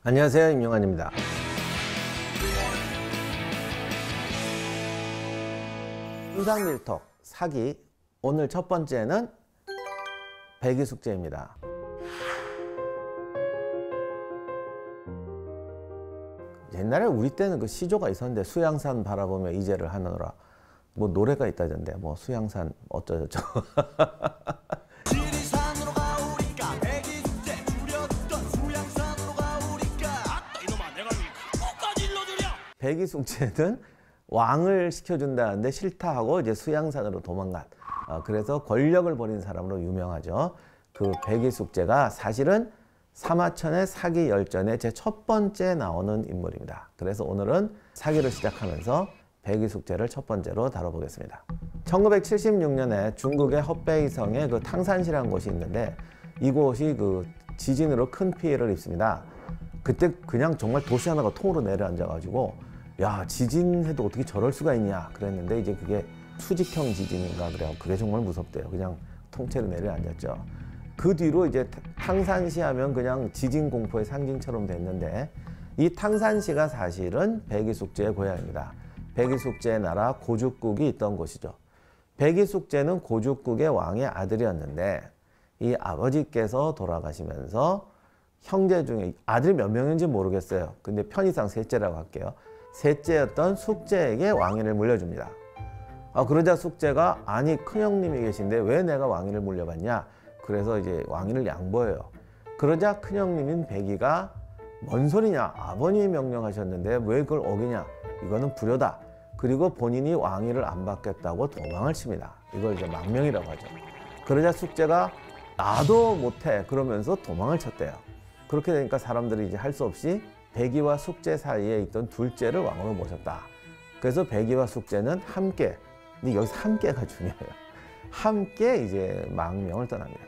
안녕하세요, 임용환입니다. 인상밀톡 사기, 오늘 첫 번째는 배기숙제입니다. 옛날에 우리 때는 그 시조가 있었는데, 수양산 바라보며 이제를 하느라 뭐 노래가 있다던데, 뭐 수양산 어쩌저쩌고. 배기숙제는 왕을 시켜준다는데 싫다 하고 이제 수양산으로 도망간, 그래서 권력을 버린 사람으로 유명하죠. 그 배기숙제가 사실은 사마천의 사기 열전의 제 첫 번째 나오는 인물입니다. 그래서 오늘은 사기를 시작하면서 배기숙제를 첫 번째로 다뤄보겠습니다. 1976년에 중국의 헛베이성에 그 탕산시라는 곳이 있는데, 이곳이 그 지진으로 큰 피해를 입습니다. 그때 그냥 정말 도시 하나가 통으로 내려앉아가지고, 야, 지진해도 어떻게 저럴 수가 있냐 그랬는데, 이제 그게 수직형 지진인가 그래요. 그게 정말 무섭대요. 그냥 통째로 내려앉았죠. 그 뒤로 이제 탕산시 하면 그냥 지진 공포의 상징처럼 됐는데, 이 탕산시가 사실은 배기숙제의 고향입니다. 배기숙제의 나라 고죽국이 있던 곳이죠. 배기숙제는 고죽국의 왕의 아들이었는데, 이 아버지께서 돌아가시면서 형제 중에, 아들이 몇 명인지 모르겠어요. 근데 편의상 셋째라고 할게요. 셋째였던 숙제에게 왕위를 물려줍니다. 그러자 숙제가, 아니 큰형님이 계신데 왜 내가 왕위를 물려받냐, 그래서 이제 왕위를 양보해요. 그러자 큰형님인 배기가, 뭔 소리냐, 아버님이 명령하셨는데 왜 그걸 어기냐, 이거는 불효다. 그리고 본인이 왕위를 안 받겠다고 도망을 칩니다. 이걸 이제 망명이라고 하죠. 그러자 숙제가, 나도 못해 그러면서 도망을 쳤대요. 그렇게 되니까 사람들이 이제 할 수 없이 배기와 숙제 사이에 있던 둘째를 왕으로 모셨다. 그래서 배기와 숙제는 함께, 근데 여기서 함께가 중요해요. 함께 이제 망명을 떠납니다.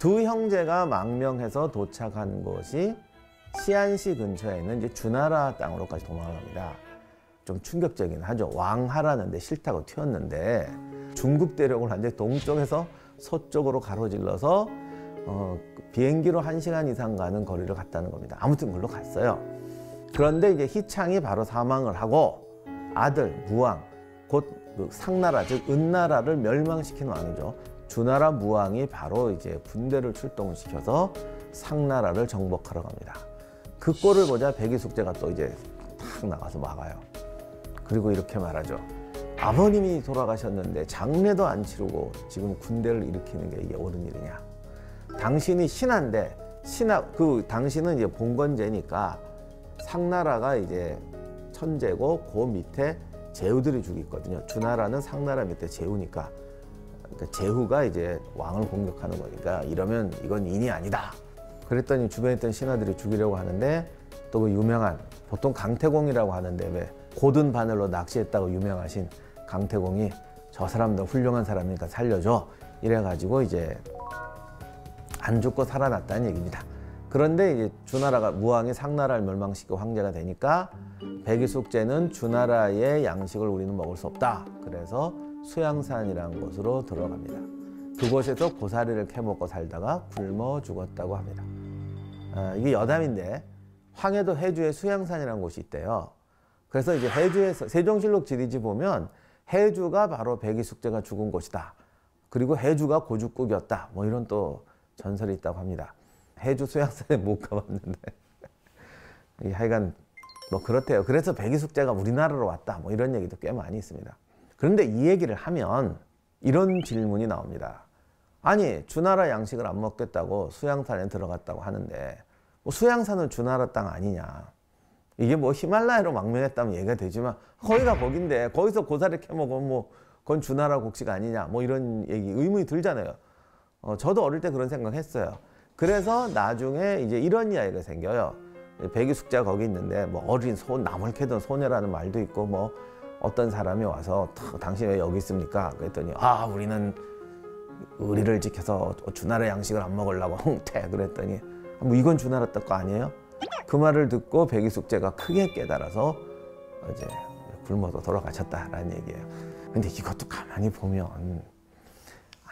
두 형제가 망명해서 도착한 곳이 시안시 근처에 있는 이제 주나라 땅으로까지 도망을 갑니다. 좀 충격적이긴 하죠. 왕하라는데 싫다고 튀었는데, 중국 대륙을 완전히 동쪽에서 서쪽으로 가로질러서 비행기로 1시간 이상 가는 거리를 갔다는 겁니다. 아무튼 그걸로 갔어요. 그런데 이제 희창이 바로 사망을 하고, 아들 무왕, 곧 그 상나라, 즉 은나라를 멸망시킨 왕이죠. 주나라 무왕이 바로 이제 군대를 출동을 시켜서 상나라를 정복하러 갑니다. 그 꼴을 보자 배기숙제가 또 이제 탁 나가서 막아요. 그리고 이렇게 말하죠. 아버님이 돌아가셨는데 장례도 안 치르고 지금 군대를 일으키는 게 이게 옳은 일이냐. 당신이 신하인데, 당신은 이제 봉건제니까 상나라가 이제 천제고, 그 밑에 제후들이 죽이 있거든요. 주나라는 상나라 밑에 제후니까, 그러니까 제후가 이제 왕을 공격하는 거니까 이러면 이건 인이 아니다. 그랬더니 주변에 있던 신하들이 죽이려고 하는데, 또 그 유명한, 보통 강태공이라고 하는데, 왜 고든 바늘로 낚시했다고 유명하신 강태공이, 저 사람도 훌륭한 사람이니까 살려줘, 이래가지고 이제 안 죽고 살아났다는 얘기입니다. 그런데 이제 주나라가, 무왕이 상나라를 멸망시키고 황제가 되니까 배기숙제는 주나라의 양식을 우리는 먹을 수 없다. 그래서 수양산이라는 곳으로 들어갑니다. 그곳에서 고사리를 캐먹고 살다가 굶어 죽었다고 합니다. 이게 여담인데, 황해도 해주에 수양산이라는 곳이 있대요. 그래서 이제 해주에서 세종실록 지리지 보면 해주가 바로 배기숙제가 죽은 곳이다. 그리고 해주가 고죽국이었다. 뭐 이런 또 전설이 있다고 합니다. 해주 수양산에 못 가봤는데 하여간 뭐 그렇대요. 그래서 배기숙제가 우리나라로 왔다, 뭐 이런 얘기도 꽤 많이 있습니다. 그런데 이 얘기를 하면 이런 질문이 나옵니다. 아니, 주나라 양식을 안 먹겠다고 수양산에 들어갔다고 하는데, 뭐 수양산은 주나라 땅 아니냐. 이게 뭐 히말라야로 망명했다면 얘기가 되지만, 거기가 거긴데 거기서 고사리 캐먹으면 뭐 그건 주나라 곡식 아니냐, 뭐 이런 얘기, 의문이 들잖아요. 저도 어릴 때 그런 생각 했어요. 그래서 나중에 이제 이런 이야기가 생겨요. 배기숙제가 거기 있는데, 뭐 어린 나물 캐던 소녀라는 말도 있고, 뭐 어떤 사람이 와서, 당신 왜 여기 있습니까? 그랬더니, 우리는 의리를 지켜서 주나라 양식을 안 먹으려고 흥태. 그랬더니, 뭐 이건 주나라 땅 거 아니에요? 그 말을 듣고 배기숙제가 크게 깨달아서 이제 굶어서 돌아가셨다라는 얘기예요. 근데 이것도 가만히 보면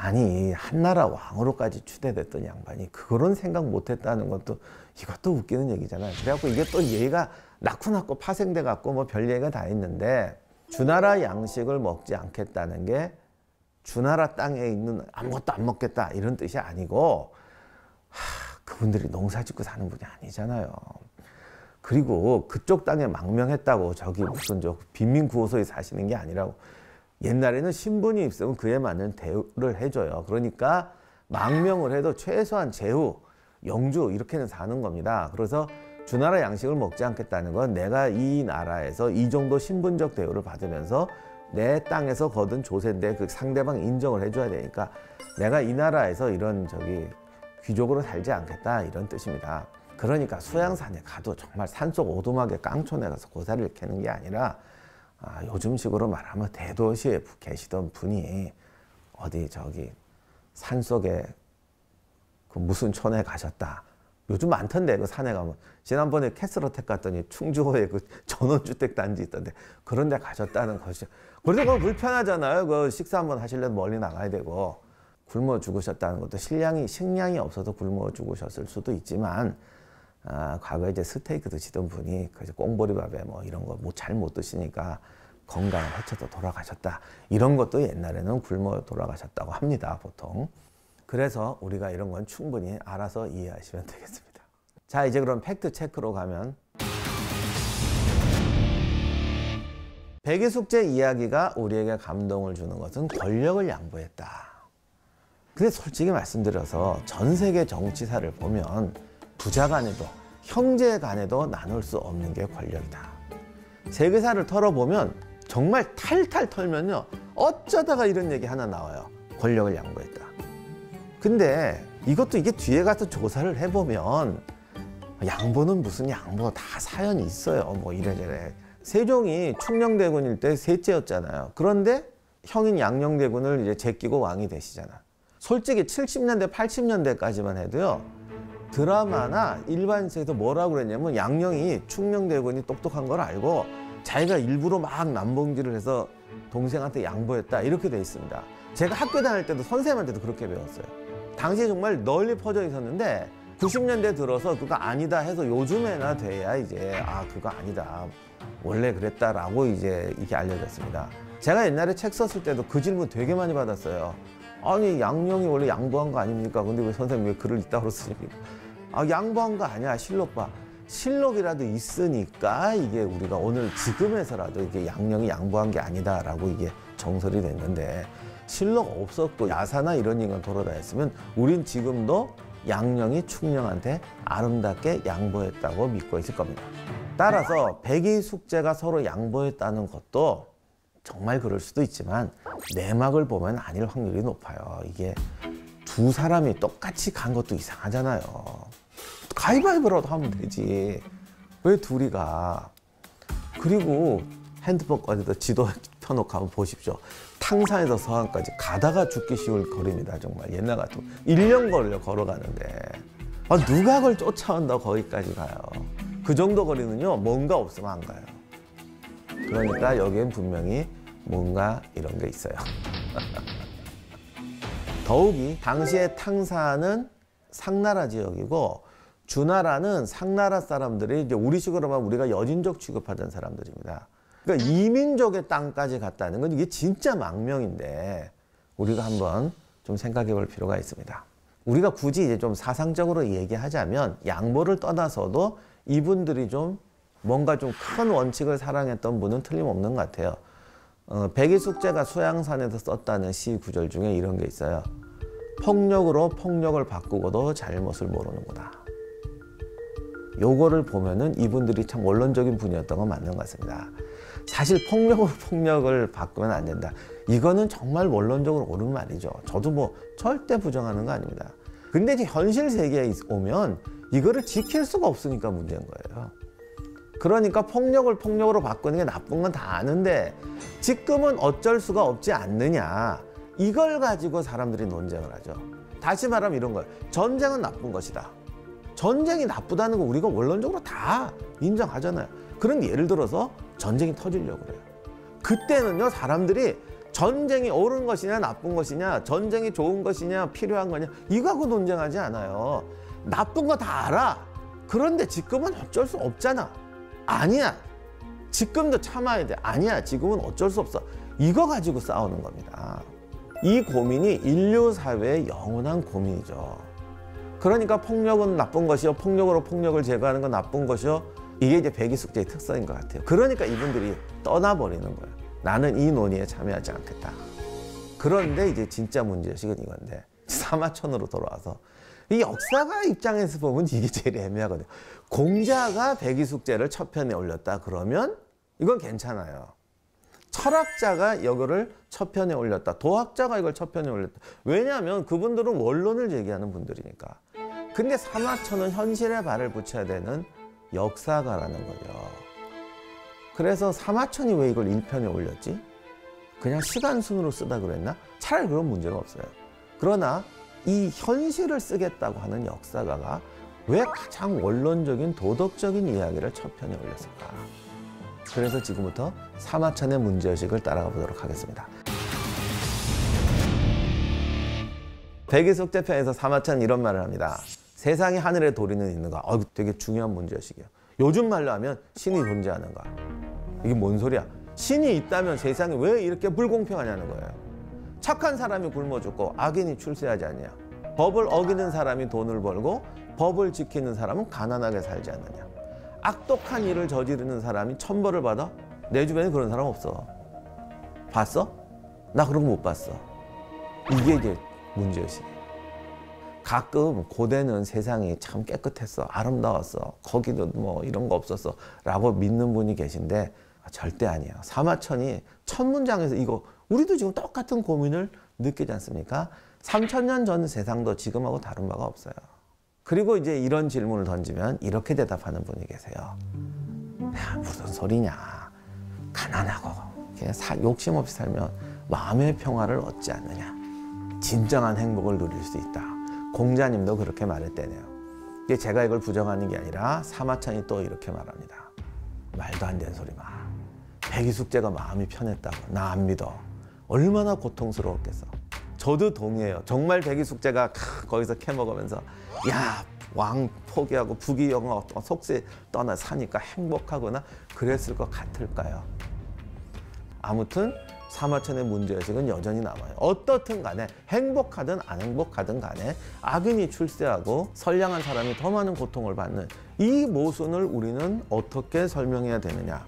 아니 한나라 왕으로까지 추대됐던 양반이 그런 생각 못했다는 것도 이것도 웃기는 얘기잖아요. 그래갖고 이게 또 얘가 낳고 파생돼 갖고 뭐 별 얘기가 다 있는데 주나라 양식을 먹지 않겠다는 게 주나라 땅에 있는 아무것도 안 먹겠다 이런 뜻이 아니고 그분들이 농사 짓고 사는 분이 아니잖아요. 그리고 그쪽 땅에 망명했다고 저기 무슨 저 빈민구호소에 사시는 게 아니라고. 옛날에는 신분이 있으면 그에 맞는 대우를 해줘요. 그러니까 망명을 해도 최소한 제후, 영주 이렇게는 사는 겁니다. 그래서 주나라 양식을 먹지 않겠다는 건 내가 이 나라에서 이 정도 신분적 대우를 받으면서 내 땅에서 거둔 조세인데 그 상대방 인정을 해줘야 되니까 내가 이 나라에서 이런 저기 귀족으로 살지 않겠다 이런 뜻입니다. 그러니까 수양산에 가도 정말 산속 오두막에 깡촌에 가서 고사리를 캐는 게 아니라 요즘식으로 말하면 대도시에 계시던 분이 어디 저기 산속에 그 무슨 촌에 가셨다. 요즘 많던데 그 산에 가면. 지난번에 캐슬호텔 갔더니 충주호에 그 전원주택 단지 있던데 그런 데 가셨다는 것이죠. 그래서 그거 불편하잖아요. 그 식사 한번 하시려면 멀리 나가야 되고. 굶어 죽으셨다는 것도 식량이 없어서 굶어 죽으셨을 수도 있지만 과거에 이제 스테이크 드시던 분이 그 꽁보리밥에 뭐 이런 거 잘 못 드시니까 건강을 해쳐서 돌아가셨다. 이런 것도 옛날에는 굶어 돌아가셨다고 합니다, 보통. 그래서 우리가 이런 건 충분히 알아서 이해하시면 되겠습니다. 자, 이제 그럼 팩트 체크로 가면 백의숙제 이야기가 우리에게 감동을 주는 것은 권력을 양보했다. 근데 솔직히 말씀드려서 전 세계 정치사를 보면 부자 간에도 형제 간에도 나눌 수 없는 게 권력이다. 세계사를 털어보면 정말 탈탈 털면요 어쩌다가 이런 얘기 하나 나와요. 권력을 양보했다. 근데 이것도 이게 뒤에 가서 조사를 해보면 양보는 무슨 양보, 다 사연이 있어요. 뭐 이래저래. 세종이 충녕대군일 때 셋째였잖아요. 그런데 형인 양녕대군을 이제 제끼고 왕이 되시잖아. 솔직히 70년대 80년대까지만 해도요 드라마나 일반세에서 뭐라고 그랬냐면 양녕이 충녕대군이 똑똑한 걸 알고 자기가 일부러 막 남봉질을 해서 동생한테 양보했다 이렇게 돼 있습니다. 제가 학교 다닐 때도 선생님한테도 그렇게 배웠어요. 당시에 정말 널리 퍼져 있었는데 90년대 들어서 그거 아니다 해서 요즘에나 돼야 이제 그거 아니다 원래 그랬다라고 이제 이게 알려졌습니다. 제가 옛날에 책 썼을 때도 그 질문 되게 많이 받았어요. 아니 양녕이 원래 양보한 거 아닙니까? 근데 왜 선생님 왜 글을 이따로 쓰십니까? 양보한 거 아니야. 실록 봐. 실록이라도 있으니까 이게 우리가 오늘 지금에서라도 이게 양녕이 양보한 게 아니다라고 이게 정설이 됐는데 실록 없었고 야사나 이런 얘기가 돌아다녔으면 우린 지금도 양녕이 충녕한테 아름답게 양보했다고 믿고 있을 겁니다. 따라서 백의숙제가 서로 양보했다는 것도 정말 그럴 수도 있지만 내막을 보면 아닐 확률이 높아요. 이게 두 사람이 똑같이 간 것도 이상하잖아요. 가위바위보라도 하면 되지. 왜 둘이 가? 그리고 핸드폰 어디다 지도 펴놓고 한번 보십시오. 탕산에서 서안까지 가다가 죽기 쉬울 거리입니다. 정말 옛날 같으면 1년 걸려 걸어가는데 누가 그걸 쫓아온다고 거기까지 가요. 그 정도 거리는요 뭔가 없으면 안 가요. 그러니까 여기엔 분명히 뭔가 이런 게 있어요. 더욱이 당시에 탕산은 상나라 지역이고 주나라는 상나라 사람들이 이제 우리식으로 말하면 우리가 여진족 취급하던 사람들입니다. 그러니까 이민족의 땅까지 갔다는 건 이게 진짜 망명인데 우리가 한번 좀 생각해 볼 필요가 있습니다. 우리가 굳이 이제 좀 사상적으로 얘기하자면 양보를 떠나서도 이분들이 좀 뭔가 좀 큰 원칙을 사랑했던 분은 틀림없는 것 같아요. 백의숙제가 수양산에서 썼다는 시 구절 중에 이런 게 있어요. 폭력으로 폭력을 바꾸고도 잘못을 모르는구나. 요거를 보면은 이분들이 참 원론적인 분이었던 건 맞는 것 같습니다. 사실 폭력으로 폭력을 바꾸면 안 된다. 이거는 정말 원론적으로 옳은 말이죠. 저도 뭐 절대 부정하는 거 아닙니다. 근데 이제 현실 세계에 오면 이거를 지킬 수가 없으니까 문제인 거예요. 그러니까 폭력을 폭력으로 바꾸는 게 나쁜 건 다 아는데 지금은 어쩔 수가 없지 않느냐. 이걸 가지고 사람들이 논쟁을 하죠. 다시 말하면 이런 거예요. 전쟁은 나쁜 것이다. 전쟁이 나쁘다는 거 우리가 원론적으로 다 인정하잖아요. 그런 예를 들어서 전쟁이 터지려고 그래요. 그때는요 사람들이 전쟁이 옳은 것이냐 나쁜 것이냐, 전쟁이 좋은 것이냐 필요한 거냐, 이거하고 논쟁하지 않아요. 나쁜 거 다 알아. 그런데 지금은 어쩔 수 없잖아. 아니야. 지금도 참아야 돼. 아니야. 지금은 어쩔 수 없어. 이거 가지고 싸우는 겁니다. 이 고민이 인류 사회의 영원한 고민이죠. 그러니까 폭력은 나쁜 것이요, 폭력으로 폭력을 제거하는 건 나쁜 것이요, 이게 이제 배기숙제의 특성인 것 같아요. 그러니까 이분들이 떠나버리는 거예요. 나는 이 논의에 참여하지 않겠다. 그런데 이제 진짜 문제의식은 이건데, 사마천으로 돌아와서 이 역사가 입장에서 보면 이게 제일 애매하거든요. 공자가 배기숙제를 첫 편에 올렸다 그러면 이건 괜찮아요. 철학자가 이거를 첫 편에 올렸다, 도학자가 이걸 첫 편에 올렸다. 왜냐하면 그분들은 원론을 제기하는 분들이니까. 근데 사마천은 현실에 발을 붙여야 되는 역사가라는 거죠. 그래서 사마천이 왜 이걸 1편에 올렸지? 그냥 시간 순으로 쓰다 그랬나? 차라리 그런 문제가 없어요. 그러나 이 현실을 쓰겠다고 하는 역사가가 왜 가장 원론적인 도덕적인 이야기를 첫 편에 올렸을까? 그래서 지금부터 사마천의 문제의식을 따라가 보도록 하겠습니다. 배기숙제 편에서 사마천은 이런 말을 합니다. 세상에 하늘에 도리는 있는가? 되게 중요한 문제의식이에요. 요즘 말로 하면 신이 존재하는가? 이게 뭔 소리야? 신이 있다면 세상이 왜 이렇게 불공평하냐는 거예요. 착한 사람이 굶어 죽고 악인이 출세하지 않냐? 법을 어기는 사람이 돈을 벌고 법을 지키는 사람은 가난하게 살지 않느냐? 악독한 일을 저지르는 사람이 천벌을 받아? 내 주변에 그런 사람 없어. 봤어? 나 그런 거 못 봤어. 이게 이제 문제의식이에요. 가끔 고대는 세상이 참 깨끗했어, 아름다웠어, 거기도 뭐 이런 거 없었어 라고 믿는 분이 계신데 절대 아니에요. 사마천이 첫 문장에서 이거 우리도 지금 똑같은 고민을 느끼지 않습니까? 3000년 전 세상도 지금하고 다른 바가 없어요. 그리고 이제 이런 질문을 던지면 이렇게 대답하는 분이 계세요. 야, 무슨 소리냐. 가난하고 그냥 욕심 없이 살면 마음의 평화를 얻지 않느냐. 진정한 행복을 누릴 수 있다. 공자님도 그렇게 말했대네요. 제가 이걸 부정하는 게 아니라 사마천이 또 이렇게 말합니다. 말도 안 되는 소리 마. 배기숙제가 마음이 편했다고. 나 안 믿어. 얼마나 고통스러웠겠어. 저도 동의해요. 정말 배기숙제가 거기서 캐먹으면서 야, 왕 포기하고 부귀영화 속세 떠나 사니까 행복하거나 그랬을 것 같을까요? 아무튼 사마천의 문제의식은 여전히 남아요. 어떻든 간에 행복하든 안 행복하든 간에 악인이 출세하고 선량한 사람이 더 많은 고통을 받는 이 모순을 우리는 어떻게 설명해야 되느냐.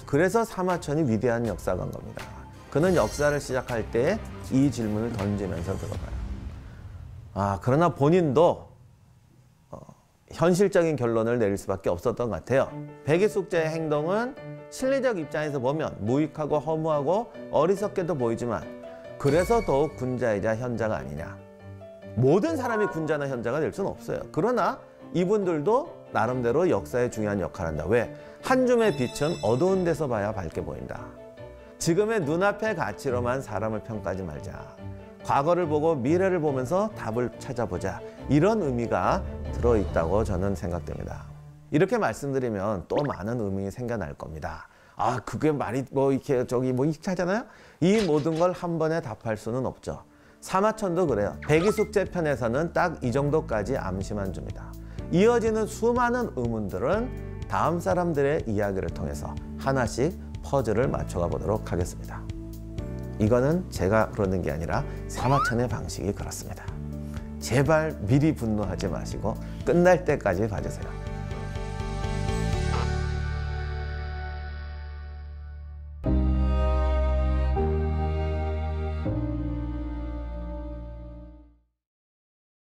그래서 사마천이 위대한 역사가인 겁니다. 그는 역사를 시작할 때 이 질문을 던지면서 들어가요. 그러나 본인도 현실적인 결론을 내릴 수밖에 없었던 것 같아요. 배기숙제의 행동은 실리적 입장에서 보면 무익하고 허무하고 어리석게도 보이지만 그래서 더욱 군자이자 현자가 아니냐. 모든 사람이 군자나 현자가 될 수는 없어요. 그러나 이분들도 나름대로 역사에 중요한 역할을 한다. 왜? 한 줌의 빛은 어두운 데서 봐야 밝게 보인다. 지금의 눈앞의 가치로만 사람을 평가하지 말자. 과거를 보고 미래를 보면서 답을 찾아보자. 이런 의미가 들어있다고 저는 생각됩니다. 이렇게 말씀드리면 또 많은 의문이 생겨날 겁니다. 그게 말이 이렇게 하잖아요. 이 모든 걸 한 번에 답할 수는 없죠. 사마천도 그래요. 배기숙제 편에서는 딱 이 정도까지 암시만 줍니다. 이어지는 수많은 의문들은 다음 사람들의 이야기를 통해서 하나씩 퍼즐을 맞춰가 보도록 하겠습니다. 이거는 제가 그러는 게 아니라 사마천의 방식이 그렇습니다. 제발 미리 분노하지 마시고 끝날 때까지 봐주세요.